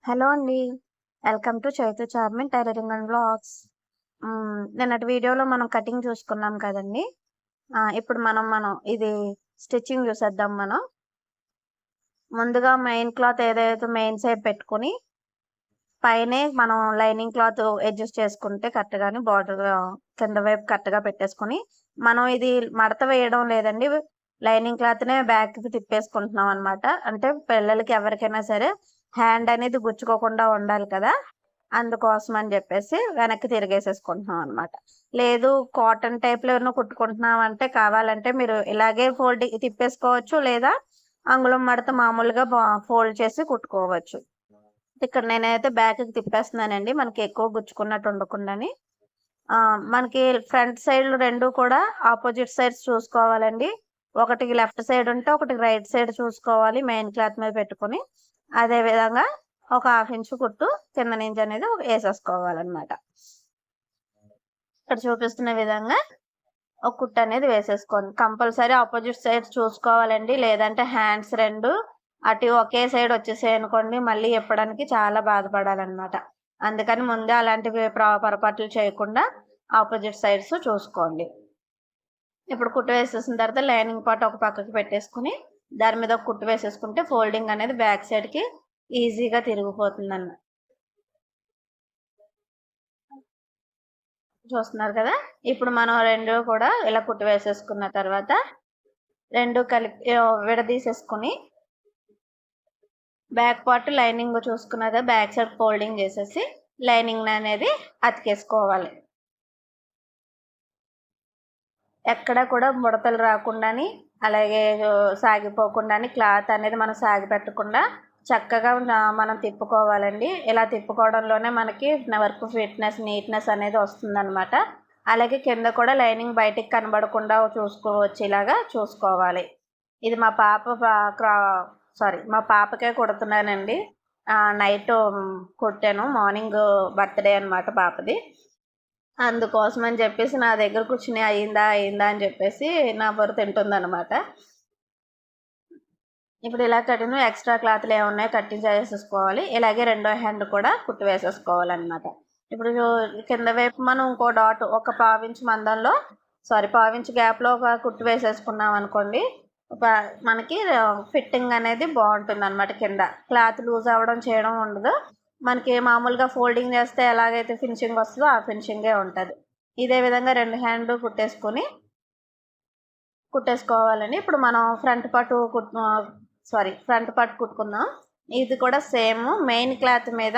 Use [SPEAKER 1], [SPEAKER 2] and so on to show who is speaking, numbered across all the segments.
[SPEAKER 1] Hello అండి. Welcome to Chaitu Charmin tailoring and vlogs. నిన్నటి వీడియోలో మనం కటింగ్ చూసుకున్నాం కదండీ! ఇప్పుడు మనం ఇది స్టిచ్చింగ్ చూసేద్దాం మనం. ముందుగా మెయిన్ క్లాత్ ఏదైతే మెయిన్ సైడ్ పెట్టుకొని, పైనే మనం లైనింగ్ క్లాత్ అడ్జస్ట్ చేసుకుంటే కరెక్ట్‌గాని బార్డర్ కింద వైపు కరెక్ట్‌గా పెట్టేసుకొని, మనం ఇది మడత వేయడం లేదండి. లైనింగ్ క్లాత్‌నే బ్యాక్‌కి తిప్పేసుకుంటున్నాం అనమాట. అంటే పిల్లలకి ఎవరికైనా సరే హ్యాండ్ అనేది గుచ్చుకోకుండా ఉండాలి కదా! అందుకోసం అని జెప్పేసి వెనక్కి తిరిగేసేసుకుంటున్నాం అనమాట. లేదు కాటన్ టైప్‌లో ఏమన్నా కుట్టుకుంటున్నామంటే కావాలంటే మీరు ఇలాగే తిప్పేసుకోవచ్చు. లేదా అంగుళం మడత మామూలుగా ఫోల్డ్ చేసి కుట్టుకోవచ్చు. ఇక్కడ నేనైతే బ్యాక్‌కి తిప్పేస్తున్నానండి. మనకి ఎక్కువ గుచ్చుకున్నట్టు ఉండకుండాని. మనకి ఫ్రంట్ సైడ్‌లు 2 కూడా ఆపోజిట్ సైడ్స్ చూసుకోవాలండి. ఒకటి లెఫ్ట్ సైడ్ ఉంటే, ఒకటి రైట్ సైడ్ చూసుకోవాలి మెయిన్ క్లాత్ మీద పెట్టుకొని. అదే విధంగా ఒక 1/2 ఇంచు కుట్టు కింద నుంచి అనేది ఏసేసుకోవాలనమాట. ఇక్కడ చూపిస్తున్న విధంగా ఒక కుట్టు అనేది వేసేసుకోండి. కంపల్సరీ ఆపోజిట్ సైడ్స్ చూసుకోవాలండి. లేదంటే హ్యాండ్స్ 2 అటు ఒకే సైడ్ వచ్చేసాయనుకోండి మళ్ళీ ఇప్పడానికి చాలా బాధపడాలనమాట. అందుకని ముందే అలాంటివి పొరపాట్లు చేయకుండా ఆపోజిట్ సైడ్స్ చూసుకోండి. ఇప్పుడు కుట్టు వేసేసిన తర్వాత లైనింగ్ పార్ట్ ఒక పక్కకి పెట్టేసుకొని, దాని మీద ఒక కుట్టు వేసేసుకుంటే ఫోల్డింగ్ అనేది బ్యాక్ సైడ్‌కి ఈజీగా తిరిగిపోతుందన్నమాట. చూస్తున్నారు కదా! ఇప్పుడు మనం 2 కూడా ఇలా కుట్టు వేసేసుకున్న తర్వాత 2 కలిపి విడదీసేసుకొని బ్యాక్ పార్ట్ లైనింగ్ చూసుకున్నదా బ్యాక్ సైడ్ ఫోల్డింగ్ చేసేసి లైనింగ్ అనేది అతికేసుకోవాలి. ఎక్కడ కూడా ముడతలు రాకుండాని, అలాగే సాగిపోకుండాని క్లాత్ అనేది మనం సాగిపెట్టకుండా చక్కగా మనం తిప్పుకోవాలండి. ఇలా తిప్పుకోవడంలోనే మనకి వర్క్ ఫిట్నెస్, నీట్‌నెస్ అనేది వస్తుందనమాట. అలాగే కింద కూడా లైనింగ్ బయటికి కనబడకుండా వచ్చేలాగా చూసుకోవాలి. ఇది మా పాపకే కుడుతున్నానండి. నైట్ కుట్టాను. మార్నింగ్ బర్త్‌డే అనమాట పాపది. అందుకోసమని చెప్పేసి నా దగ్గర కూర్చొని అయిందా అని చెప్పేసి నా బుర్ర తింటుందనమాట. ఇప్పుడు ఇలా ఎక్స్ట్రా క్లాత్లు ఏమున్నాయో కటింగ్ చేసేసుకోవాలి. ఇలాగే రెండో హ్యాండ్ కూడా కుట్టు వేసేసుకోవాలన్నమాట. ఇప్పుడు కింద వైపు మనం ఇంకో డాట్ ఒక పావించు మందంలో పావించు గ్యాప్లో ఒక కుట్టు వేసేసుకున్నాం అనుకోండి, మనకి ఫిట్టింగ్ అనేది బాగుంటుంది అనమాట. కింద క్లాత్ లూజ్ అవ్వడం చేయడం ఉండదు. మనకి మామూలుగా ఫోల్డింగ్ చేస్తే ఎలాగైతే ఫినిషింగ్ వస్తుందో ఆ ఫినిషింగే ఉంటుంది. ఇదే విధంగా 2 హ్యాండ్లు కుట్టేసుకోవాలండి. ఇప్పుడు మనం ఫ్రంట్ పార్ట్ కుట్టుకుందాం. ఇది కూడా సేమ్ మెయిన్ క్లాత్ మీద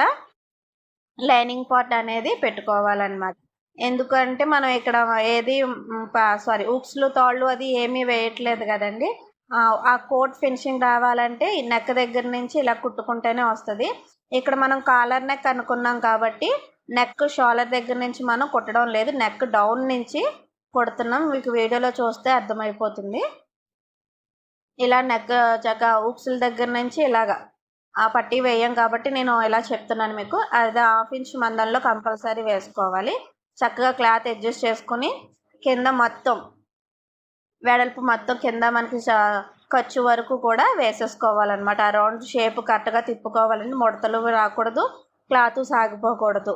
[SPEAKER 1] లైనింగ్ పార్ట్ అనేది పెట్టుకోవాలన్నమాట. ఎందుకంటే మనం ఇక్కడ ఏది ఉక్స్లు, తాళ్ళు అది ఏమీ వేయట్లేదు కదండి. ఆ కోట్ ఫినిషింగ్ రావాలంటే ఈ నెక్ దగ్గర నుంచి ఇలా కుట్టుకుంటేనే వస్తుంది. ఇక్కడ మనం కాలర్ నెక్ అనుకున్నాం కాబట్టి నెక్ షోల్డర్ దగ్గర నుంచి మనం కుట్టడం లేదు. నెక్ డౌన్ నుంచి కుడుతున్నాం. మీకు వీడియోలో చూస్తే అర్థమైపోతుంది. ఇలా నెక్ ఉక్సుల దగ్గర నుంచి ఇలాగా ఆ పట్టీ వేయం కాబట్టి నేను ఇలా చెప్తున్నాను మీకు. అది 1/2 ఇంచ్ మందంలో కంపల్సరీ వేసుకోవాలి. చక్కగా క్లాత్ అడ్జస్ట్ చేసుకొని కింద మొత్తం వెడల్పు మొత్తం కింద మనకి ఖర్చు వరకు కూడా వేసేసుకోవాలన్నమాట. ఆ రౌండ్ షేప్ కరెక్ట్గా తిప్పుకోవాలండి. ముడతలు రాకూడదు, క్లాత్ సాగిపోకూడదు.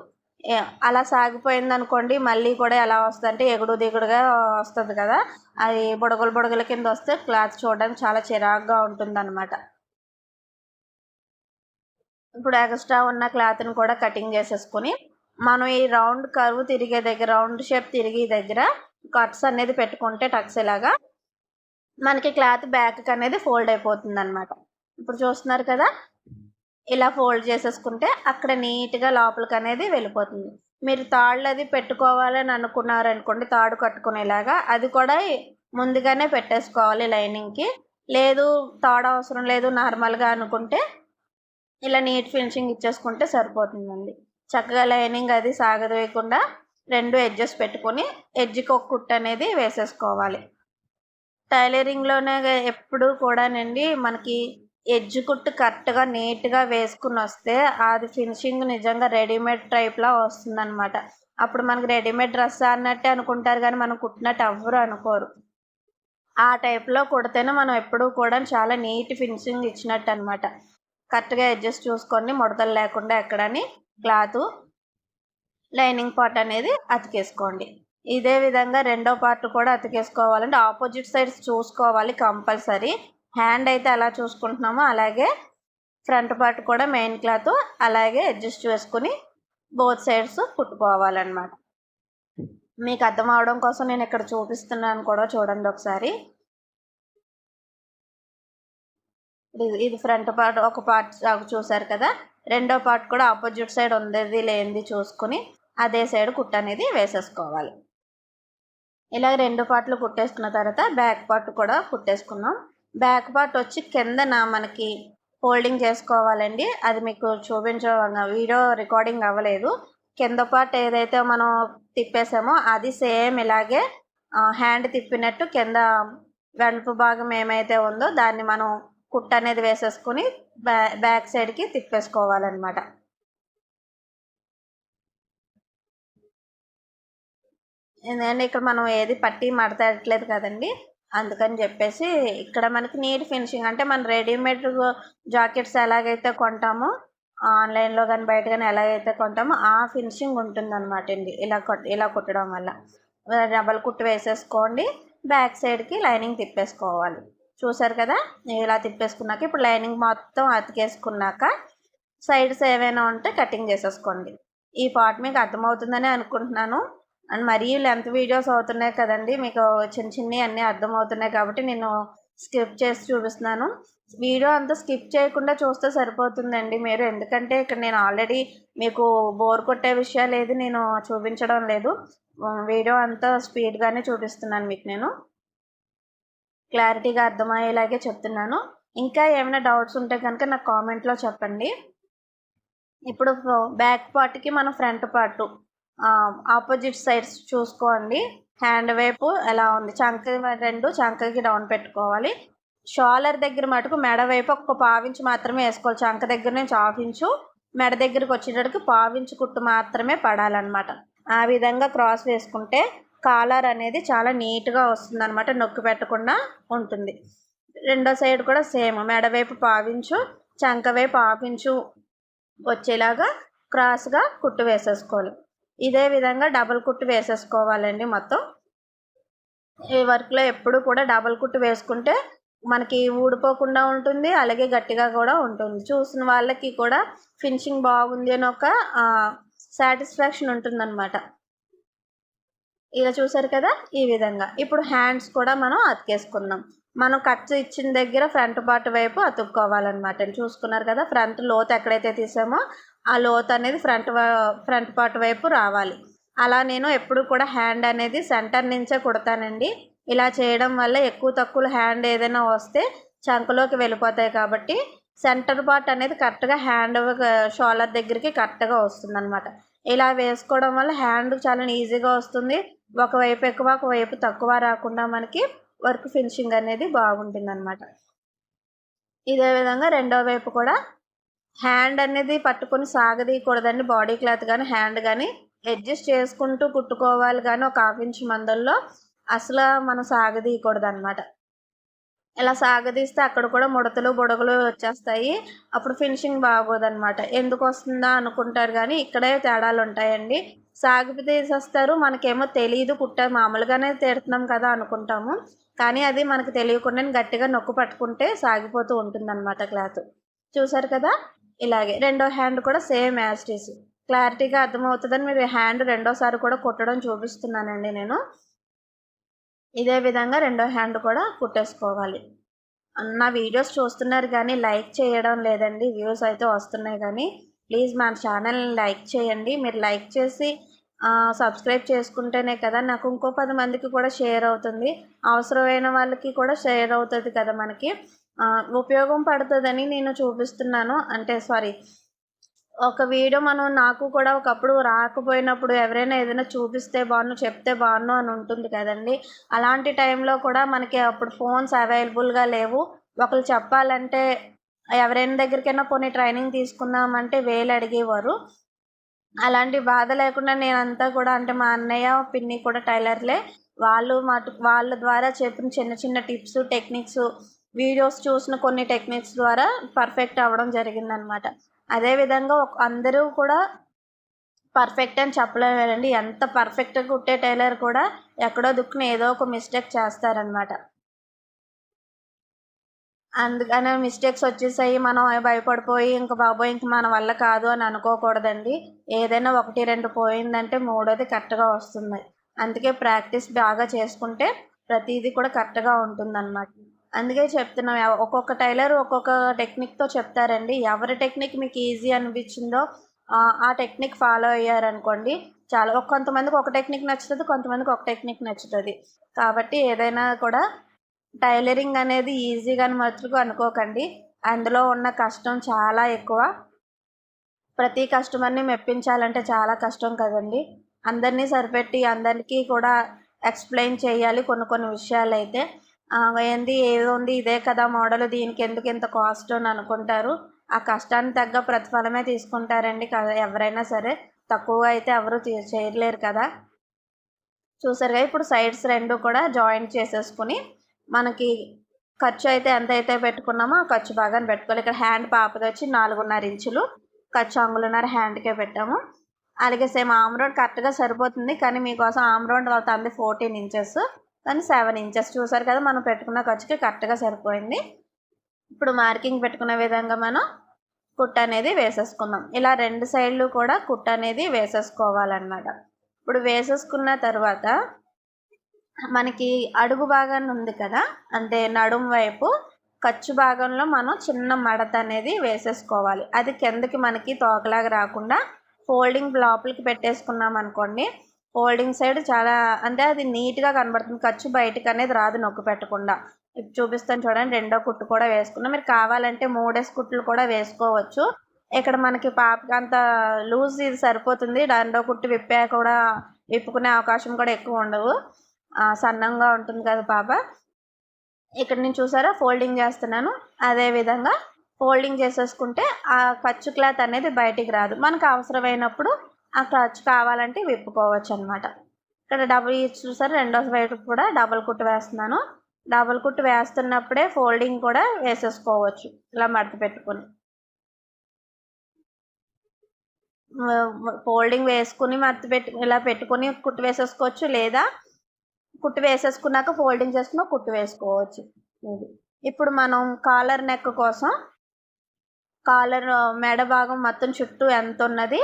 [SPEAKER 1] అలా సాగిపోయిందనుకోండి మళ్ళీ కూడా ఎలా వస్తుందంటే ఎగుడు దిగుడుగా వస్తుంది కదా! అది బుడగల కింద వస్తే క్లాత్ చూడడానికి చాలా చిరాకుగా ఉంటుందన్నమాట. ఇప్పుడు ఎక్స్ట్రా ఉన్న క్లాత్ని కూడా కటింగ్ చేసేసుకొని మనం ఈ రౌండ్ కర్వ్ తిరిగే దగ్గర, రౌండ్ షేప్ తిరిగే దగ్గర కట్స్ అనేది పెట్టుకుంటే టక్స్ ఇలాగా మనకి క్లాత్ బ్యాక్కి అనేది ఫోల్డ్ అయిపోతుంది అనమాట. ఇప్పుడు చూస్తున్నారు కదా! ఇలా ఫోల్డ్ చేసేసుకుంటే అక్కడ నీట్‌గా లోపలికి అనేది వెళ్ళిపోతుంది. మీరు తాళ్ళు అది పెట్టుకోవాలని అనుకున్నారనుకోండి, తాడు కట్టుకునేలాగా అది కూడా ముందుగానే పెట్టేసుకోవాలి లైనింగ్‌కి. లేదు తాడు అవసరం లేదు నార్మల్గా అనుకుంటే ఇలా నీట్ ఫినిషింగ్ ఇచ్చేసుకుంటే సరిపోతుందండి. చక్కగా లైనింగ్ అది సాగదీయకుండా 2 ఎడ్జెస్ పెట్టుకొని ఎడ్జ్‌కి ఒక కుట్టు అనేది వేసేసుకోవాలి. టైలరింగ్‌లోనే ఎప్పుడూ కూడానండి మనకి ఎడ్జ్ కుట్టు కరెక్ట్‌గా నీట్‌గా వేసుకుని వస్తే అది ఫినిషింగ్ నిజంగా రెడీమేడ్ టైప్‌లా వస్తుందనమాట. అప్పుడు మనకి రెడీమేడ్ డ్రెస్ అన్నట్టే అనుకుంటారు కానీ మనం కుట్టినట్టు ఎవ్వరు అనుకోరు. ఆ టైప్‌లో కుడితేనే మనం ఎప్పుడూ కూడా చాలా నీట్ ఫినిషింగ్ ఇచ్చినట్టు అనమాట. కరెక్ట్గా అడ్జస్ట్ చూసుకొని ముడతలు లేకుండా ఎక్కడని క్లాత్ లైనింగ్ పార్ట్ అనేది అతికేసుకోండి. ఇదే విధంగా రెండో పార్ట్ కూడా అతికేసుకోవాలంటే ఆపోజిట్ సైడ్స్ చూసుకోవాలి కంపల్సరీ. హ్యాండ్ అయితే ఎలా చూసుకుంటున్నామో అలాగే ఫ్రంట్ పార్ట్ కూడా మెయిన్ క్లాత్ అలాగే అడ్జస్ట్ చేసుకుని బోత్ సైడ్స్ కుట్టుకోవాలన్నమాట. మీకు అర్థం అవడం కోసం నేను ఇక్కడ చూపిస్తున్నాను కూడా చూడండి ఒకసారి. ఇది ఫ్రంట్ పార్ట్ ఒక పార్ట్ చూసారు కదా, రెండో పార్ట్ కూడా ఆపోజిట్ సైడ్ ఉంది లేనిది చూసుకుని అదే సైడ్ కుట్టు అనేది వేసేసుకోవాలి. ఇలా రెండు పార్ట్లు కుట్టేసుకున్న తర్వాత బ్యాక్ పార్ట్ కూడా కుట్టేసుకున్నాం. బ్యాక్ పార్ట్ వచ్చి కిందన మనకి ఫోల్డింగ్ చేసుకోవాలండి. అది మీకు వీడియో రికార్డింగ్ అవ్వలేదు. కింద పార్ట్ ఏదైతే మనం తిప్పేసామో అది సేమ్ ఇలాగే హ్యాండ్ తిప్పినట్టు కింద వెనుపు భాగం ఏమైతే ఉందో దాన్ని మనం కుట్టు అనేది వేసేసుకుని బ్యాక్ సైడ్కి తిప్పేసుకోవాలన్నమాట. ఎందుకంటే ఇక్కడ మనం ఏది పట్టి మడతట్లేదు కదండి, అందుకని చెప్పేసి ఇక్కడ మనకి నీట్ ఫినిషింగ్ అంటే మనం రెడీమేడ్ జాకెట్స్ ఎలాగైతే కొంటామో ఆన్లైన్లో కానీ బయట కానీ ఎలాగైతే కొంటామో ఆ ఫినిషింగ్ ఉంటుందన్నమాట అండి. ఇలా కుట్టడం వల్ల డబల్ కుట్టు వేసేసుకోండి. బ్యాక్ సైడ్కి లైనింగ్ తిప్పేసుకోవాలి. చూసారు కదా, ఇలా తిప్పేసుకున్నాక ఇప్పుడు లైనింగ్ మొత్తం అతికేసుకున్నాక సైడ్స్ ఏవైనా ఉంటే కటింగ్ చేసేసుకోండి. ఈ పార్ట్ మీకు అర్థమవుతుందని అనుకుంటున్నాను. అండ్ మరీ లెంత్ వీడియోస్ అవుతున్నాయి కదండి, మీకు చిన్నవి అన్నీ అర్థమవుతున్నాయి కాబట్టి నేను స్కిప్ చేసి చూపిస్తున్నాను. వీడియో అంతా స్కిప్ చేయకుండా చూస్తే సరిపోతుందండి మీరు, ఎందుకంటే ఇక్కడ నేను ఆల్రెడీ మీకు బోర్ కొట్టే విషయాలు ఏది నేను చూపించడం లేదు. వీడియో అంతా స్పీడ్గానే చూపిస్తున్నాను మీకు. నేను క్లారిటీగా అర్థమయ్యేలాగే చెప్తున్నాను. ఇంకా ఏమైనా డౌట్స్ ఉంటే కనుక నాకు కామెంట్లో చెప్పండి. ఇప్పుడు బ్యాక్ పార్ట్కి మనం ఫ్రంట్ పార్ట్ ఆపోజిట్ సైడ్స్ చూసుకోండి. హ్యాండ్ వైపు ఎలా ఉంది, రెండు చంకకి డౌన్ పెట్టుకోవాలి. షోల్డర్ దగ్గర మటుకు మెడ వైపు ఒక పావించు మాత్రమే వేసుకోవాలి. చంక దగ్గర నుంచి 1/2 ఇంచు, మెడ దగ్గరికి వచ్చేటట్టుకు 1/4 ఇంచు కుట్టు మాత్రమే పడాలన్నమాట. ఆ విధంగా క్రాస్ వేసుకుంటే కాలర్ అనేది చాలా నీట్గా వస్తుంది అనమాట, నొక్కి పెట్టకుండా ఉంటుంది. రెండో సైడ్ కూడా సేమ్ మెడ వైపు 1/4 ఇంచు, చంక వైపు 1/2 ఇంచు వచ్చేలాగా క్రాస్గా కుట్టు వేసేసుకోవాలి. ఇదే విధంగా డబుల్ కుట్టు వేసేసుకోవాలండి. మొత్తం ఈ వర్క్లో ఎప్పుడు కూడా డబుల్ కుట్టు వేసుకుంటే మనకి ఊడిపోకుండా ఉంటుంది, అలాగే గట్టిగా కూడా ఉంటుంది. చూసిన వాళ్ళకి కూడా ఫినిషింగ్ బాగుంది అని ఒక సాటిస్ఫాక్షన్ ఉంటుందన్నమాట. ఇలా చూసారు కదా, ఈ విధంగా. ఇప్పుడు హ్యాండ్స్ కూడా మనం అతికేసుకుందాం. మనం కట్ ఇచ్చిన దగ్గర ఫ్రంట్ పార్ట్ వైపు అతుక్కోవాలన్నమాట. చూసుకున్నారు కదా, ఫ్రంట్ లోత్ ఎక్కడైతే తీసామో ఆ లోత్ అనేది ఫ్రంట్ పార్ట్ వైపు రావాలి. అలా నేను ఎప్పుడు కూడా హ్యాండ్ అనేది సెంటర్ నుంచే కుడతానండి. ఇలా చేయడం వల్ల ఎక్కువ తక్కువ హ్యాండ్ ఏదైనా వస్తే చంకలోకి వెళ్ళిపోతాయి కాబట్టి సెంటర్ పార్ట్ అనేది కరెక్ట్గా హ్యాండ్ షోల్డర్ దగ్గరికి కరెక్ట్గా వస్తుంది అనమాట. ఇలా వేసుకోవడం వల్ల హ్యాండ్ చాలా ఈజీగా వస్తుంది. ఒకవైపు ఎక్కువ ఒకవైపు తక్కువ రాకుండా మనకి వర్క్ ఫినిషింగ్ అనేది బాగుంటుంది అనమాట. ఇదే విధంగా రెండో వైపు కూడా హ్యాండ్ అనేది పట్టుకొని సాగదీయకూడదండి. బాడీ క్లాత్ కానీ హ్యాండ్ కానీ అడ్జస్ట్ చేసుకుంటూ కుట్టుకోవాలి, కానీ ఒక 1/2 ఇంచు మందంలో అసలు మనం సాగదీయకూడదు అనమాట. ఇలా సాగదీస్తే అక్కడ కూడా ముడతలు బుడగలు వచ్చేస్తాయి, అప్పుడు ఫినిషింగ్ బాగోదన్నమాట. ఎందుకు వస్తుందా అనుకుంటారు, కానీ ఇక్కడే తేడాలు ఉంటాయండి. సాగి తీసేస్తారు, మనకేమో తెలియదు, మామూలుగానే తీరుతున్నాం కదా అనుకుంటాము, కానీ అది మనకు తెలియకుండా గట్టిగా నొక్కు పట్టుకుంటే సాగిపోతూ ఉంటుందన్నమాట క్లాత్. చూసారు కదా, ఇలాగే రెండో హ్యాండ్ కూడా సేమ్ యాజ్ ఇట్ ఈజ్. క్లారిటీగా అర్థమవుతుందని మీరు హ్యాండ్ రెండోసారి కూడా కుట్టడం చూపిస్తున్నానండి నేను. ఇదే విధంగా రెండో హ్యాండ్ కూడా కుట్టేసుకోవాలి. నా వీడియోస్ చూస్తున్నారు కానీ లైక్ చేయడం లేదండి. వ్యూస్ అయితే వస్తున్నాయి కానీ ప్లీజ్ మన ఛానల్ని లైక్ చేయండి. మీరు లైక్ చేసి సబ్స్క్రైబ్ చేసుకుంటేనే కదా నాకు ఇంకో 10 మందికి కూడా షేర్ అవుతుంది, అవసరమైన వాళ్ళకి కూడా షేర్ అవుతుంది కదా, మనకి ఉపయోగం పడుతుందని నేను చూపిస్తున్నాను. ఒక వీడియో నాకు కూడా ఒకప్పుడు రాకపోయినప్పుడు ఎవరైనా ఏదైనా చూపిస్తే బాగున్ను, చెప్తే బాగున్ను అని ఉంటుంది కదండి. అలాంటి టైంలో కూడా మనకి అప్పుడు ఫోన్స్ అవైలబుల్గా లేవు. ఒకరు చెప్పాలంటే ఎవరైనా దగ్గరికైనా పోనీ ట్రైనింగ్ తీసుకుందామంటే వేలు అడిగేవారు. అలాంటి బాధ లేకుండా నేనంతా కూడా మా అన్నయ్య పిన్ని కూడా టైలర్లే, వాళ్ళ ద్వారా చెప్పిన చిన్న చిన్న టిప్స్ టెక్నిక్స్ వీడియోస్ చూసిన కొన్ని టెక్నిక్స్ ద్వారా పర్ఫెక్ట్ అవ్వడం జరిగిందనమాట. అదేవిధంగా అందరూ కూడా పర్ఫెక్ట్ అని చెప్పలేమండి. ఎంత పర్ఫెక్ట్‌గా కుట్టే టైలర్ కూడా ఎక్కడో దిక్కున ఏదో ఒక మిస్టేక్ చేస్తారనమాట. అందుకనే మిస్టేక్స్ వచ్చేసాయి మనం భయపడిపోయి ఇంక బాబోయ్! ఇంక మన వల్ల కాదు అని అనుకోకూడదండి. ఏదైనా 1, 2 పోయిందంటే మూడోది కరెక్ట్‌గా వస్తుంది. అందుకే ప్రాక్టీస్ బాగా చేసుకుంటే ప్రతీది కూడా కరెక్ట్‌గా ఉంటుందనమాట. అందుకే చెప్తున్నాం ఒక్కొక్క టైలర్ ఒక్కొక్క టెక్నిక్‌తో చెప్తారండి. ఎవరి టెక్నిక్ మీకు ఈజీ అనిపించిందో ఆ టెక్నిక్ ఫాలో అయ్యారనుకోండి చాలా కొంతమందికి ఒక టెక్నిక్ నచ్చుతది. కొంతమందికి ఒక టెక్నిక్ నచ్చుతది. కాబట్టి ఏదైనా కూడా టైలరింగ్ అనేది ఈజీగాని మటుకు అనుకోకండి. అందులో ఉన్న కష్టం చాలా ఎక్కువ. ప్రతి కస్టమర్‌ని మెప్పించాలంటే చాలా కష్టం కదండీ! అందరినీ సరిపెట్టి అందరికీ కూడా ఎక్స్‌ప్లెయిన్ చేయాలి కొన్ని విషయాలైతే. ఏదుంది ఇదే కదా మోడలు దీనికెందుకు ఇంత కాస్ట్ అని అనుకుంటారు. ఆ కష్టానికి తగ్గ ప్రతిఫలమే తీసుకుంటారండి ఎవరైనా సరే. తక్కువగా అయితే ఎవరు చేయలేరు కదా! చూసారుగా ఇప్పుడు సైడ్స్ 2 కూడా జాయింట్ చేసేసుకొని మనకి ఖర్చు అయితే ఎంతైతే పెట్టుకున్నామో ఆ ఖర్చు భాగాన్ని పెట్టుకోవాలి. ఇక్కడ హ్యాండ్ పాపదొచ్చి 4.5 ఇంచులు. ఖర్చు అంగుళన్నర హ్యాండ్‌కే పెట్టాము. అలాగే సేమ్ ఆర్మ్ రౌండ్ కరెక్ట్‌గా సరిపోతుంది. కానీ మీకోసం ఆర్మ్ రౌండ్ తంది 14 ఇంచెస్. కానీ 7 ఇంచెస్ చూసారు కదా! మనం పెట్టుకున్న ఖర్చుకి కరెక్ట్‌గా సరిపోయింది. ఇప్పుడు మార్కింగ్ పెట్టుకునే విధంగా మనం కుట్టు అనేది వేసేసుకుందాం. ఇలా 2 సైడ్లు కూడా కుట్టు అనేది వేసేసుకోవాలన్నమాట. ఇప్పుడు వేసేసుకున్న తర్వాత మనకి అడుగు భాగాన ఉంది కదా! అంటే నడుము వైపు ఖర్చు భాగంలో మనం చిన్న మడత అనేది వేసేసుకోవాలి. అది కిందకి మనకి తోకలాగా రాకుండా ఫోల్డింగ్ లోపలికి పెట్టేసుకున్నాం అనుకోండి. ఫోల్డింగ్ సైడ్ చాలా అంటే అది నీట్‌గా కనబడుతుంది. ఖర్చు బయటకి అనేది రాదు నొక్కి పెట్టకుండా. ఇప్పుడు చూపిస్తాను చూడండి. రెండో కుట్టు కూడా వేసుకున్నాం. మీరు కావాలంటే 3 కుట్లు కూడా వేసుకోవచ్చు. ఇక్కడ మనకి పాపకి అంత లూజ్ ఇది సరిపోతుంది. రెండో కుట్టు విప్పుకునే అవకాశం కూడా ఎక్కువ ఉండవు. సన్నంగా ఉంటుంది కదా పాప. ఇక్కడ నేను చూసారా ఫోల్డింగ్ చేస్తున్నాను. అదేవిధంగా ఫోల్డింగ్ చేసేసుకుంటే ఆ ఖర్చు క్లాత్ అనేది బయటికి రాదు. మనకు అవసరమైనప్పుడు ఆ ఖర్చు కావాలంటే విప్పుకోవచ్చు అనమాట. ఇక్కడ చూసారా రెండో వైపు కూడా డబుల్ కుట్టు వేస్తున్నాను. డబుల్ కుట్టు వేస్తున్నప్పుడే ఫోల్డింగ్ కూడా వేసేసుకోవచ్చు ఇలా మడత పెట్టుకొని. ఫోల్డింగ్ వేసుకుని ఇలా పెట్టుకొని కుట్టు వేసేసుకోవచ్చు. లేదా కుట్టు వేసేసుకున్నాక ఫోల్డింగ్ చేసుకున్న కుట్టు వేసుకోవచ్చు. ఇప్పుడు మనం కాలర్ నెక్ కోసం కాలర్ మెడ భాగం మొత్తం చుట్టూ ఎంత ఉన్నది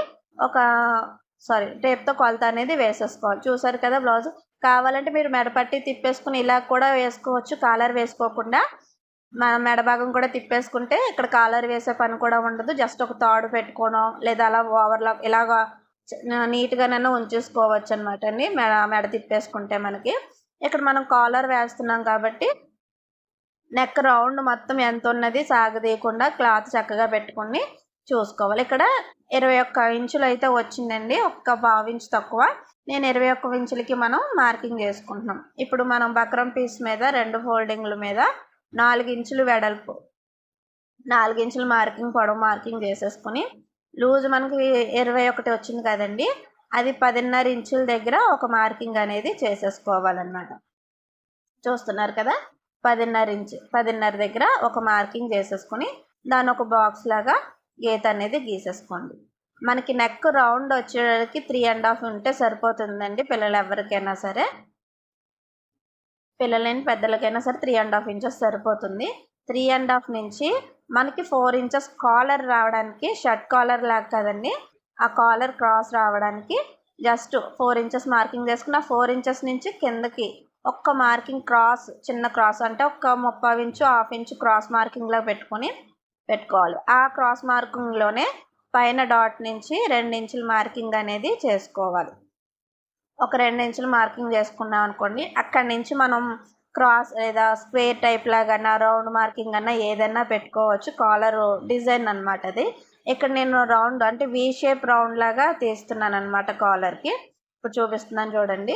[SPEAKER 1] టేప్తో కొలత అనేది వేసేసుకోవాలి. చూసారు కదా బ్లౌజ్. కావాలంటే మీరు మెడపట్టి తిప్పేసుకుని ఇలా కూడా వేసుకోవచ్చు. కాలర్ వేసుకోకుండా మెడ భాగం కూడా తిప్పేసుకుంటే ఇక్కడ కాలర్ వేసే పని కూడా ఉండదు. జస్ట్ ఒక తాడు పెట్టుకోవడం లేదా అలా ఓవర్లాక్ ఇలాగా నీట్‌గానైనా ఉంచేసుకోవచ్చు అనమాట అండి. మెడ తిప్పేసుకుంటే మనకి. ఇక్కడ మనం కాలర్ వేస్తున్నాం కాబట్టి నెక్ రౌండ్ మొత్తం ఎంత ఉన్నది సాగదీయకుండా క్లాత్ చక్కగా పెట్టుకొని చూసుకోవాలి. ఇక్కడ 21 ఇంచులు అయితే వచ్చిందండి. ఒక్క పావు ఇంచు తక్కువ. నేను 21 ఇంచులకి మనం మార్కింగ్ చేసుకుంటున్నాం. ఇప్పుడు మనం బక్రం పీస్ మీద 2 ఫోల్డింగ్ల మీద 4 ఇంచులు వెడల్పు 4 ఇంచులు పొడవు మార్కింగ్ చేసేసుకొని లూజ్ మనకి 21 వచ్చింది కదండి. అది 10.5 ఇంచుల దగ్గర ఒక మార్కింగ్ అనేది చేసేసుకోవాలన్నమాట. చూస్తున్నారు కదా 10.5 దగ్గర ఒక మార్కింగ్ చేసేసుకొని దాన్ని ఒక బాక్స్ లాగా గీత అనేది గీసేసుకోండి. మనకి నెక్ రౌండ్ వచ్చేటికి 3.5 ఉంటే సరిపోతుందండి. పిల్లలు ఎవరికైనా సరే పిల్లలైన పెద్దలకైనా సరే 3.5 ఇంచెస్ సరిపోతుంది. 3.5 నుంచి మనకి 4 ఇంచెస్ కాలర్ రావడానికి షర్ట్ కాలర్ లాగా కదండి. ఆ కాలర్ క్రాస్ రావడానికి జస్ట్ 4 ఇంచెస్ మార్కింగ్ చేసుకున్న 4 ఇంచెస్ నుంచి కిందకి ఒక్క మార్కింగ్ క్రాస్ చిన్న క్రాస్ అంటే ఒక 30 ఇంచు హాఫ్ ఇంచు క్రాస్ మార్కింగ్లో పెట్టుకోవాలి. ఆ క్రాస్ మార్కింగ్లోనే పైన డాట్ నుంచి 2 ఇంచుల మార్కింగ్ అనేది చేసుకోవాలి. ఒక 2 ఇంచులు మార్కింగ్ చేసుకున్నాం అనుకోండి. అక్కడి నుంచి మనం క్రాస్ లేదా స్క్వేర్ టైప్ లాగా రౌండ్ మార్కింగ్ అన్నా ఏదైనా పెట్టుకోవచ్చు. కాలర్ డిజైన్ అనమాట అది. ఇక్కడ నేను రౌండ్ అంటే వి షేప్ రౌండ్ లాగా తీస్తున్నాను అనమాట కాలర్కి. ఇప్పుడు చూపిస్తున్నాను చూడండి.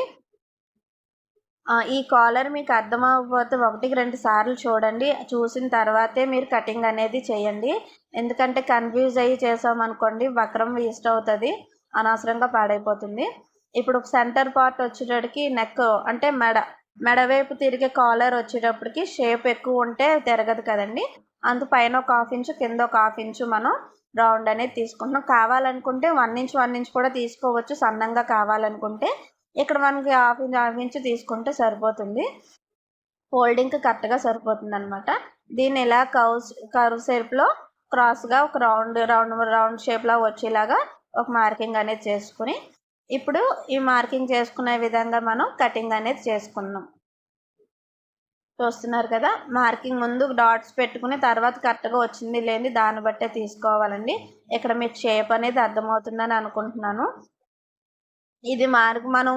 [SPEAKER 1] ఈ కాలర్ మీకు అర్థమవ్వకపోతే 1-2 సార్లు చూడండి. చూసిన తర్వాతే మీరు కటింగ్ అనేది చేయండి. ఎందుకంటే కన్ఫ్యూజ్ అయ్యి చేసామనుకోండి వక్రం వేస్ట్ అవుతుంది. అనవసరంగా పాడైపోతుంది. ఇప్పుడు సెంటర్ పార్ట్ వచ్చేటడికి నెక్ అంటే మెడ మెడవైపు తిరిగే కాలర్ వచ్చేటప్పటికి షేప్ ఎక్కువ ఉంటే తిరగదు కదండి. పైన ఒక 1/2 ఇంచు కింద ఒక 1/2 ఇంచు మనం రౌండ్ అనేది తీసుకుంటున్నాం. కావాలనుకుంటే 1 ఇంచ్ 1 ఇంచ్ కూడా తీసుకోవచ్చు సన్నంగా కావాలనుకుంటే. ఇక్కడ మనకి 1/2 ఇంచు తీసుకుంటే సరిపోతుంది. ఫోల్డింగ్కి కరెక్ట్గా సరిపోతుంది అనమాట. దీన్ని ఇలా కర్వ్ షేప్లో క్రాస్గా ఒక రౌండ్ షేప్లో వచ్చేలాగా ఒక మార్కింగ్ అనేది చేసుకుని ఇప్పుడు ఈ మార్కింగ్ చేసుకునే విధంగా మనం కటింగ్ అనేది చేసుకుందాం. చూస్తున్నారు కదా, మార్కింగ్ ముందు డాట్స్ పెట్టుకుని తర్వాత కరెక్ట్గా వచ్చింది లేని దాన్ని బట్టే తీసుకోవాలండి. ఇక్కడ మీకు షేప్ అనేది అర్థమవుతుందని అనుకుంటున్నాను. ఇది మనం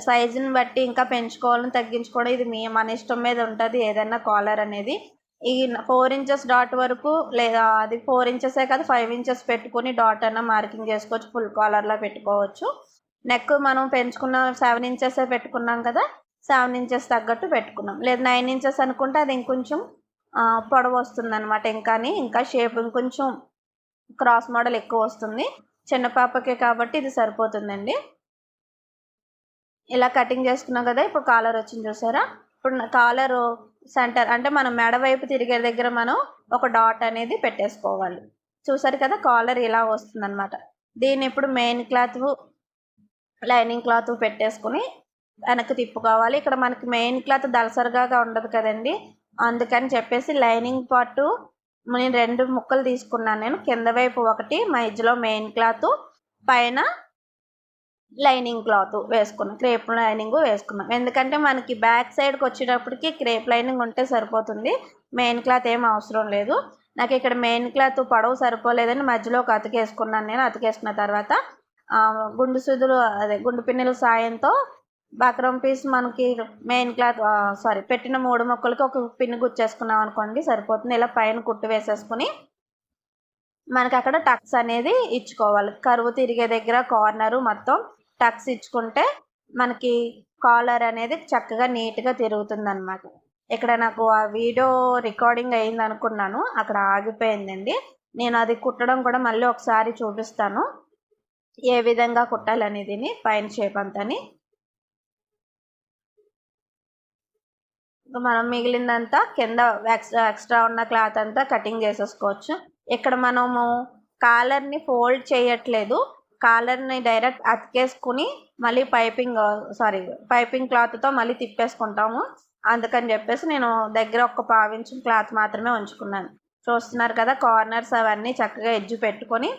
[SPEAKER 1] సైజుని బట్టి ఇంకా పెంచుకోవాలని తగ్గించుకోవడం ఇది మన ఇష్టం మీద ఉంటుంది ఏదైనా కాలర్ అనేది. ఈ 4 ఇంచెస్ డాట్ వరకు లేదా అది 4 ఇంచెసే కాదు 5 ఇంచెస్ పెట్టుకుని డాట్ అన్న మార్కింగ్ చేసుకోవచ్చు. ఫుల్ కాలర్లా పెట్టుకోవచ్చు. నెక్ మనం పెంచుకున్న 7 ఇంచెసే పెట్టుకున్నాం కదా, 7 ఇంచెస్ తగ్గట్టు పెట్టుకున్నాం. లేదు 9 ఇంచెస్ అనుకుంటే అది ఇంకొంచెం పొడవు వస్తుంది అనమాట. ఇంకా షేప్ ఇంకొంచెం క్రాస్ మోడల్ ఎక్కువ వస్తుంది. చిన్న పాపకే కాబట్టి ఇది సరిపోతుందండి. ఇలా కటింగ్ చేసుకున్నాం కదా, ఇప్పుడు కాలర్ వచ్చింది చూసారా. ఇప్పుడు కాలర్ సెంటర్ అంటే మనం మెడ వైపు తిరిగే దగ్గర మనం ఒక డాట్ అనేది పెట్టేసుకోవాలి. చూసారు కదా, కాలర్ ఇలా వస్తుందన్నమాట. దీన్ని ఇప్పుడు మెయిన్ క్లాత్ లైనింగ్ క్లాత్ పెట్టేసుకుని వెనక్కి తిప్పుకోవాలి. ఇక్కడ మనకి మెయిన్ క్లాత్ దళసరిగా ఉండదు కదండి, అందుకని చెప్పేసి లైనింగ్ పార్ట్ నేను 2 ముక్కలు తీసుకున్నాను. నేను కింద వైపు ఒకటి, మధ్యలో మెయిన్ క్లాత్, పైన లైనింగ్ క్లాత్ వేసుకున్నాం. క్రేప్ లైనింగ్ వేసుకున్నాం. ఎందుకంటే మనకి బ్యాక్ సైడ్కి వచ్చేటప్పటికి క్రేప్ లైనింగ్ ఉంటే సరిపోతుంది, మెయిన్ క్లాత్ ఏం అవసరం లేదు. నాకు ఇక్కడ మెయిన్ క్లాత్ పొడవు సరిపోలేదని మధ్యలో ఒక అతికేసుకున్నాను. నేను అతికేసుకున్న తర్వాత గుండు పిన్నుల సాయంతో బక్రం పీస్ మనకి మెయిన్ క్లాత్ పెట్టిన 3 ముక్కలకి ఒక పిన్ను గుచ్చేసుకున్నాం అనుకోండి సరిపోతుంది. ఇలా పైన కుట్టు వేసేసుకుని మనకి అక్కడ టక్స్ అనేది ఇచ్చుకోవాలి. కరువు తిరిగే దగ్గర కార్నరు మొత్తం టక్స్ ఇచ్చుకుంటే మనకి కాలర్ అనేది చక్కగా నీట్గా తిరుగుతుంది అనమాట. ఇక్కడ నాకు ఆ వీడియో రికార్డింగ్ అయింది అనుకున్నాను, అక్కడ ఆగిపోయిందండి. నేను అది కుట్టడం కూడా మళ్ళీ ఒకసారి చూపిస్తాను ఏ విధంగా కుట్టాలనేది పైన షేప్ అంతని. మనం మిగిలిందంతా కింద ఎక్స్ట్రా ఉన్న క్లాత్ అంతా కటింగ్ చేసేసుకోవచ్చు. ఇక్కడ మనము కాలర్ని ఫోల్డ్ చేయట్లేదు, కాలర్ని డైరెక్ట్ అతికేసుకుని మళ్ళీ పైపింగ్ క్లాత్తో మళ్ళీ తిప్పేసుకుంటాము. అందుకని చెప్పేసి నేను దగ్గర ఒక 1/4 ఇంచు క్లాత్ మాత్రమే ఉంచుకున్నాను. చూస్తున్నారు కదా, కార్నర్స్ అవన్నీ చక్కగా ఎడ్జ్ పెట్టుకొని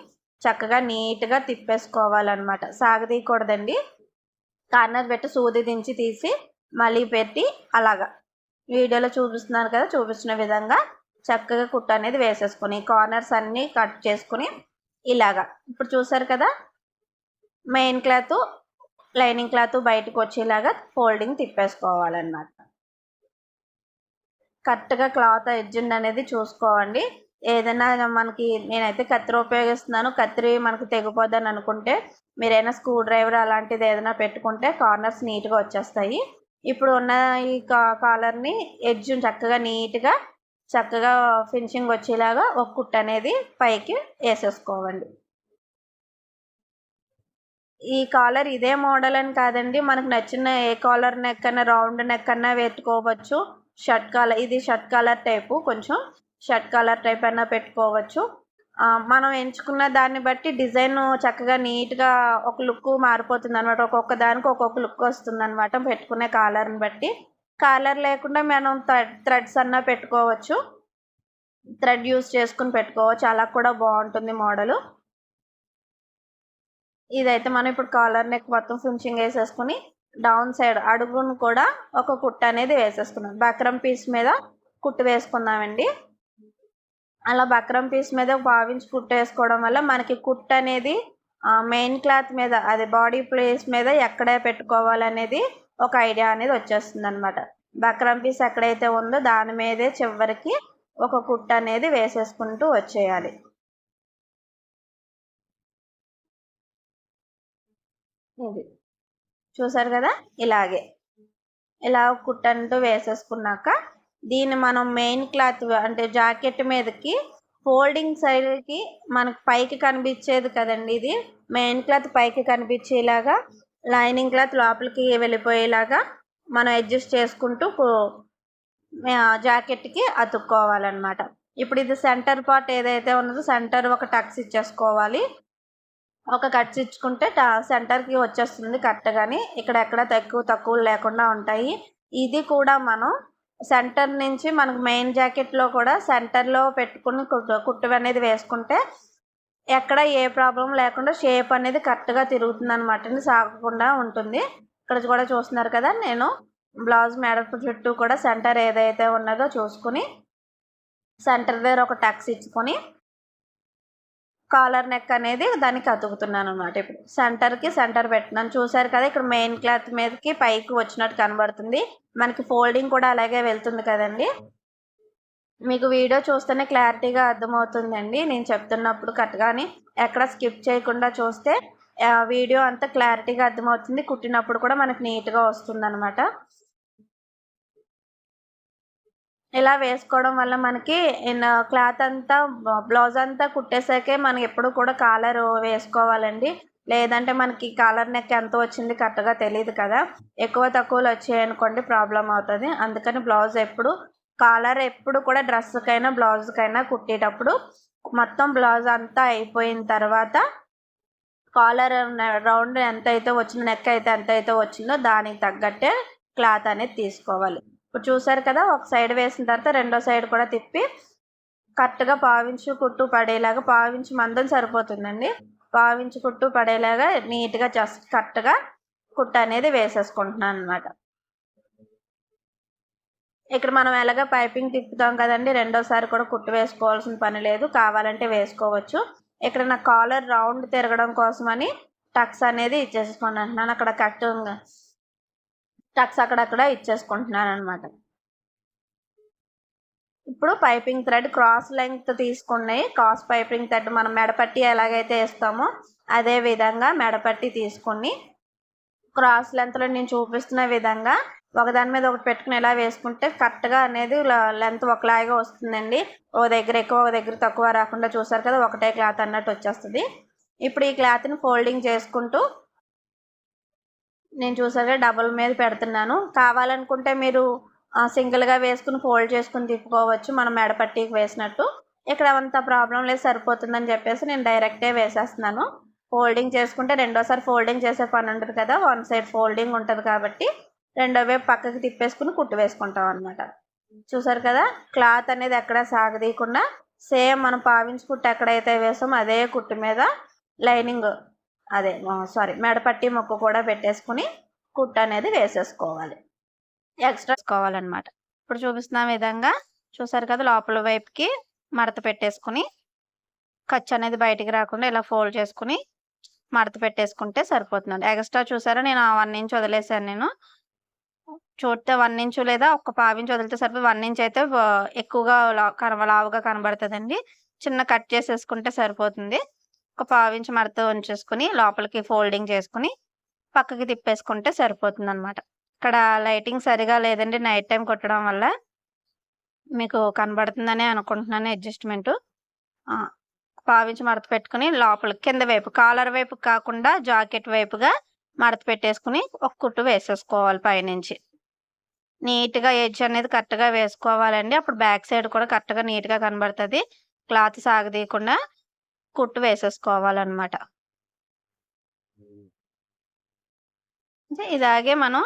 [SPEAKER 1] చక్కగా నీట్గా తిప్పేసుకోవాలన్నమాట. సాగదీయకూడదండి. కార్నర్ పెట్టి సూది దించి తీసి మళ్ళీ పెట్టి అలాగా వీడియోలో చూపిస్తున్నాను కదా, చూపించిన విధంగా చక్కగా కుట్టు అనేది వేసేసుకొని కార్నర్స్ అన్నీ కట్ చేసుకుని ఇలాగా ఇప్పుడు చూసారు కదా, మెయిన్ క్లాత్ లైనింగ్ క్లాత్ బయటకు వచ్చేలాగా ఫోల్డింగ్ తిప్పేసుకోవాలన్నమాట. కరెక్ట్గా క్లాత్ ఎడ్జ్ అనేది చూసుకోండి. ఏదైనా మనకి నేనైతే కత్తిరి ఉపయోగిస్తున్నాను, కత్తిరి మనకు తెగిపోద్దని అనుకుంటే మీరైనా స్క్రూ డ్రైవర్ అలాంటిది ఏదైనా పెట్టుకుంటే కార్నర్స్ నీట్గా వచ్చేస్తాయి. ఇప్పుడు ఉన్న ఈ కాలర్ని ఎడ్జ్ చక్కగా ఫినిషింగ్ వచ్చేలాగా ఒక కుట్టు అనేది పైకి వేసేసుకోవాలి. ఈ కాలర్ ఇదే మోడల్ అని కాదండి, మనకు నచ్చిన ఏ కాలర్ నెక్ అన్నా రౌండ్ నెక్ అన్నా పెట్టుకోవచ్చు. ఇది షర్ట్ కాలర్ టైపు, కొంచెం షర్ట్ కాలర్ టైప్ అన్నా పెట్టుకోవచ్చు. మనం ఎంచుకున్న దాన్ని బట్టి డిజైన్ చక్కగా నీట్గా ఒక లుక్ మారిపోతుంది అనమాట. ఒక్కొక్క దానికి ఒక్కొక్క లుక్ వస్తుంది అనమాట పెట్టుకునే కాలర్ని బట్టి. కాలర్ లేకుండా మనం థ్రెడ్స్ అన్నా పెట్టుకోవచ్చు, థ్రెడ్ యూస్ చేసుకుని పెట్టుకోవచ్చు, అలా కూడా బాగుంటుంది మోడలు. ఇదైతే మనం ఇప్పుడు కాలర్ నెక్ మొత్తం ఫినిషింగ్ వేసేసుకుని డౌన్ సైడ్ అడుగును కూడా ఒక కుట్టు అనేది వేసేసుకున్నాం. బక్రం పీస్ మీద కుట్టు వేసుకుందామండి. అలా బక్రం పీస్ మీద 1/2 ఇంచ్ కుట్టు వేసుకోవడం వల్ల మనకి కుట్టు అనేది మెయిన్ క్లాత్ మీద అది బాడీ ప్లేస్ మీద ఎక్కడ పెట్టుకోవాలనేది ఒక ఐడియా అనేది వచ్చేస్తుంది అనమాట. బక్రం పీస్ ఎక్కడైతే ఉందో దాని మీదే చివరికి ఒక కుట్టు అనేది వేసేసుకుంటూ వచ్చేయాలి. ఇది చూసారు కదా, ఇలా కుట్టంటూ వేసేసుకున్నాక దీన్ని మనం మెయిన్ క్లాత్ అంటే జాకెట్ మీదకి ఫోల్డింగ్ సైడ్కి మనకు పైకి కనిపించేది కదండి, ఇది మెయిన్ క్లాత్ పైకి కనిపించేలాగా లైనింగ్ క్లాత్ లోపలికి వెళ్ళిపోయేలాగా మనం అడ్జస్ట్ చేసుకుంటూ జాకెట్కి అతుక్కోవాలన్నమాట. ఇప్పుడు ఇది సెంటర్ పార్ట్ ఏదైతే ఉన్నదో సెంటర్ ఒక టక్స్ ఇచ్చేసుకోవాలి. ఒక కట్స్ ఇచ్చుకుంటే సెంటర్కి వచ్చేస్తుంది కరెక్ట్గాని. ఇక్కడ ఎక్కడ తక్కువలు లేకుండా ఉంటాయి. ఇది కూడా మనం సెంటర్ నుంచి మనకు మెయిన్ జాకెట్లో కూడా సెంటర్లో పెట్టుకుని కుట్టు అనేది వేసుకుంటే ఎక్కడ ఏ ప్రాబ్లం లేకుండా షేప్ అనేది కరెక్ట్గా తిరుగుతుంది అనమాట, సాగకుండా ఉంటుంది. ఇక్కడ కూడా చూస్తున్నారు కదా, నేను బ్లౌజ్ మెడ చుట్టూ కూడా సెంటర్ ఏదైతే ఉన్నదో చూసుకుని సెంటర్ దగ్గర ఒక టక్స్ ఇచ్చుకొని కాలర్ నెక్ అనేది దానికి అతుకుతున్నాను అనమాట. ఇప్పుడు సెంటర్ పెట్టినాను. చూసారు కదా, ఇక్కడ మెయిన్ క్లాత్ మీదకి పైకి వచ్చినట్టు కనబడుతుంది. మనకి ఫోల్డింగ్ కూడా అలాగే వెళ్తుంది కదండి. మీకు వీడియో చూస్తేనే క్లారిటీగా అర్థమవుతుందండి. నేను చెప్తున్నప్పుడు కరెక్ట్గాని ఎక్కడ స్కిప్ చేయకుండా చూస్తే వీడియో అంతా క్లారిటీగా అర్థమవుతుంది. కుట్టినప్పుడు కూడా మనకి నీట్గా వస్తుంది అనమాట. ఇలా వేసుకోవడం వల్ల మనకి క్లాత్ అంతా బ్లౌజ్ అంతా కుట్టేసాకే మనం ఎప్పుడు కూడా కాలర్ వేసుకోవాలండి. లేదంటే మనకి కాలర్ నెక్ ఎంత వచ్చింది కరెక్ట్గా తెలియదు కదా. ఎక్కువ తక్కువలు వచ్చాయనుకోండి ప్రాబ్లం అవుతుంది. అందుకని బ్లౌజ్ కాలర్ ఎప్పుడు కూడా డ్రెస్కైనా బ్లౌజ్కైనా కుట్టేటప్పుడు మొత్తం బ్లౌజ్ అంతా అయిపోయిన తర్వాత కాలర్ రౌండ్ ఎంత అయితే వచ్చిందో, నెక్ అయితే ఎంత అయితే వచ్చిందో దానికి తగ్గట్టే క్లాత్ అనేది తీసుకోవాలి. ఇప్పుడు చూసారు కదా, ఒక సైడ్ వేసిన తర్వాత రెండో సైడ్ కూడా తిప్పి కరెక్ట్గా పావించు కుట్టు పడేలాగా, పావించు మందం సరిపోతుందండి, పావించు కుట్టు పడేలాగా నీట్గా జస్ట్ కరెక్ట్గా కుట్టు అనేది వేసేసుకుంటున్నాను అనమాట. ఇక్కడ మనం ఎలాగ పైపింగ్ తిప్పుతాం కదండి, రెండోసారి కూడా కుట్టు వేసుకోవాల్సిన పని లేదు, కావాలంటే వేసుకోవచ్చు. ఇక్కడ నా కాలర్ రౌండ్ తిరగడం కోసమని టక్స్ అనేది ఇచ్చేసుకుంటున్నాను. అక్కడ టక్స్ అక్కడక్కడ ఇచ్చేసుకుంటున్నాను అనమాట. ఇప్పుడు పైపింగ్ థ్రెడ్ క్రాస్ లెంగ్త్ తీసుకున్నాయి. క్రాస్ పైపింగ్ థ్రెడ్ మనం మెడపట్టి ఎలాగైతే వేస్తామో అదే విధంగా మెడపట్టి తీసుకుని క్రాస్ లెంత్లో నేను చూపిస్తున్న విధంగా ఒకదాని మీద ఒకటి పెట్టుకుని ఎలా వేసుకుంటే కరెక్ట్గా అనేది లెంత్ ఒకలాగా వస్తుందండి. ఓ దగ్గర ఎక్కువ ఒక దగ్గర తక్కువ రాకుండా చూసారు కదా, ఒకటే క్లాత్ అన్నట్టు వచ్చేస్తుంది. ఇప్పుడు ఈ క్లాత్ని ఫోల్డింగ్ చేసుకుంటూ నేను చూసారుగా డబుల్ మీద పెడుతున్నాను. కావాలనుకుంటే మీరు సింగిల్గా వేసుకుని ఫోల్డ్ చేసుకుని తిప్పుకోవచ్చు, మనం మెడపట్టికి వేసినట్టు. ఇక్కడ అంత ప్రాబ్లం లేదు, సరిపోతుందని చెప్పేసి నేను డైరెక్టే వేసేస్తున్నాను. ఫోల్డింగ్ చేసుకుంటే రెండోసారి ఫోల్డింగ్ చేసే పని ఉంటుంది కదా, వన్ సైడ్ ఫోల్డింగ్ ఉంటుంది కాబట్టి రెండో వైపు పక్కకి తిప్పేసుకుని కుట్టు వేసుకుంటాం అనమాట. చూసారు కదా, క్లాత్ అనేది ఎక్కడ సాగదీయకుండా సేమ్ మనం పావించి కుట్టు ఎక్కడైతే వేసామో అదే కుట్టు మీద లైనింగ్ మెడపట్టి ముక్కు కూడా పెట్టేసుకుని కుట్టు అనేది వేసేసుకోవాలి, ఎక్స్ట్రా వేసుకోవాలన్నమాట. ఇప్పుడు చూపిస్తున్న విధంగా చూసారు కదా, లోపల వైపుకి మడత పెట్టేసుకుని ఖర్చు అనేది బయటికి రాకుండా ఇలా ఫోల్డ్ చేసుకుని మడత పెట్టేసుకుంటే సరిపోతుందండి. ఎక్స్ట్రా చూసారా, నేను 1 ఇంచ్ వదిలేసాను. నేను చూస్తే 1 ఇంచు లేదా ఒక 1/2 ఇంచ్ వదిలితే సరిపోతుంది. 1 ఇంచ్ అయితే ఎక్కువగా లావుగా కనబడుతుందండి. చిన్న కట్ చేసేసుకుంటే సరిపోతుంది. ఒక 1/2 ఇంచ్ మడత ఉంచేసుకుని లోపలికి ఫోల్డింగ్ చేసుకుని పక్కకి తిప్పేసుకుంటే సరిపోతుంది అనమాట. ఇక్కడ లైటింగ్ సరిగా లేదండి, నైట్ టైం కొట్టడం వల్ల మీకు కనబడుతుందని అనుకుంటున్నాను. అడ్జస్ట్మెంట్ 1/2 ఇంచ్ మడత పెట్టుకుని లోపలికి కింద వైపు కాలర్ వైపు కాకుండా జాకెట్ వైపుగా మడత పెట్టేసుకుని ఒక కుట్టు వేసేసుకోవాలి. పైనుంచి నీట్గా ఎడ్జ్ అనేది కరెక్ట్గా వేసుకోవాలండి. అప్పుడు బ్యాక్ సైడ్ కూడా కరెక్ట్గా నీట్గా కనబడుతుంది. క్లాత్ సాగదీయకుండా కుట్టు వేసేసుకోవాలన్నమాట. ఇలాగే మనం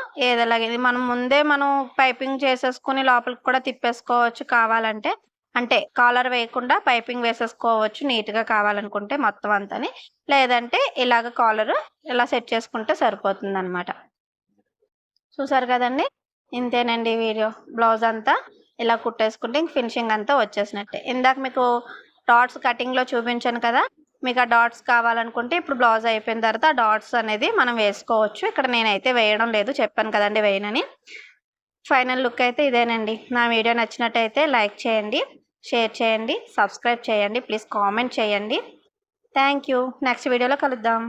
[SPEAKER 1] మనం ముందే మనం పైపింగ్ చేసేసుకుని లోపలికి కూడా తిప్పేసుకోవచ్చు కావాలంటే. అంటే కాలర్ వేయకుండా పైపింగ్ వేసేసుకోవచ్చు నీట్గా కావాలనుకుంటే మొత్తం అంతని. లేదంటే ఇలాగ కాలర్ ఇలా సెట్ చేసుకుంటే సరిపోతుంది అనమాట. చూసారు కదండి, ఇంతేనండి వీడియో. బ్లౌజ్ అంతా ఇలా కుట్టేసుకుంటే ఇంక ఫినిషింగ్ అంతా వచ్చేసినట్టే. ఇందాక మీకు డాట్స్ కటింగ్లో చూపించాను కదా, మీకు ఆ డాట్స్ కావాలనుకుంటే ఇప్పుడు బ్లౌజ్ అయిపోయిన తర్వాత ఆ డాట్స్ అనేది మనం వేసుకోవచ్చు. ఇక్కడ నేనైతే వేయడం లేదు, చెప్పాను కదండి వేయనని. ఫైనల్ లుక్ అయితే ఇదేనండి. నా వీడియో నచ్చినట్టయితే లైక్ చేయండి, షేర్ చేయండి, సబ్స్క్రైబ్ చేయండి, ప్లీజ్ కామెంట్ చేయండి. Thank you. నెక్స్ట్ వీడియోలో కలుద్దాం.